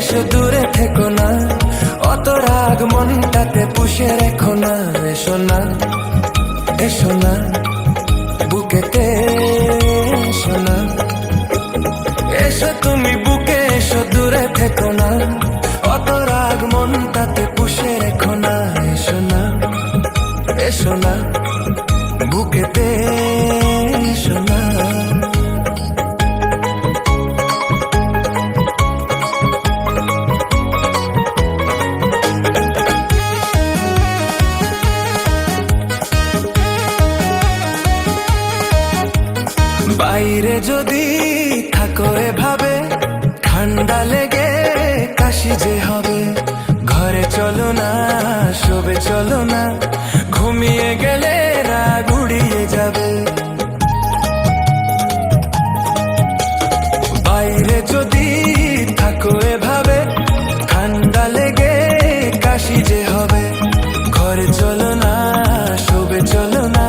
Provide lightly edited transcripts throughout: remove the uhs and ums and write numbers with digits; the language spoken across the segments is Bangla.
এসো দূরে থেকো না, অত রাগ মনটাতে পুষে রেখো না। এসো না, এসো না, বুকেতে এসো না। এসো তুমি বুকে এসো, দূরে থেকো না, অত রাগ মনটাতে পুষে রেখো না। এসো না, এসো না, বুকেতে এসো না। বাইরে যদি থাকো এভাবে, ঠান্ডা লেগে কাশি যে হবে। ঘরে চলো না, শোবে চলো না, ঘুমিয়ে গেলে রাগ উড়িয়ে যাবে। বাইরে যদি থাকো এভাবে, ঠান্ডা লেগে কাশি যে হবে। ঘরে চলো না, শোবে চলো না,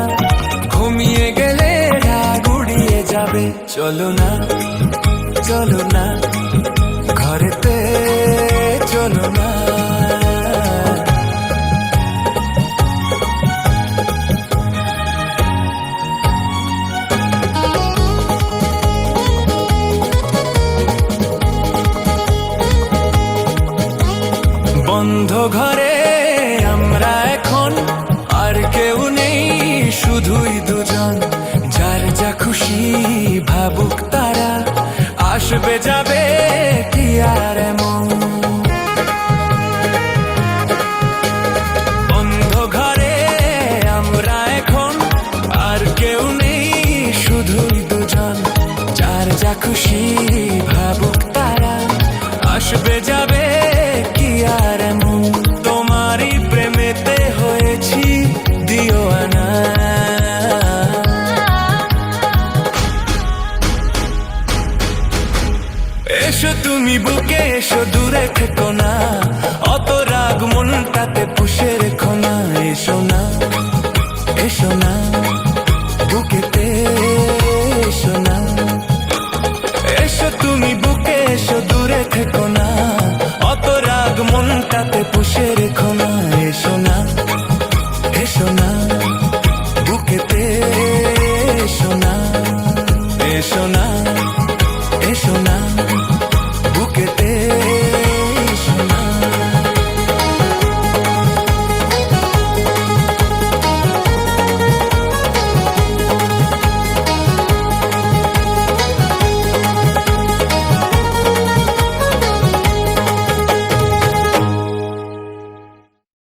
ঘুমিয়ে গেলে রাগ উড়িয়ে যাবে। চলো না, চলো না, ঘরেতে চলো না। বন্ধ ঘরে আমরা এখন, আর কেউ নেই, শুধুই দুজন। যার যা খুশি ভাবুক তারা, আসবে যাবে কি আর এমন। বন্ধ ঘরে আমরা এখন, আর কেউ নেই, শুধুই দুজন। যার যা খুশি ভাবুক তারা, আসবে যাবে কি আর এমন। তোমারই প্রেমেতে হয়েছি দিওয়ানা। এসো তুমি বুকে এসো, দূরে থেকো না, অত রাগ মনটাতে পুষে রেখো না। এসো না, এসো না, বুকেতে এসো না। এসো তুমি বুকে এসো, দূরে থেকো না, অত রাগ মনটাতে পুষে রেখো না।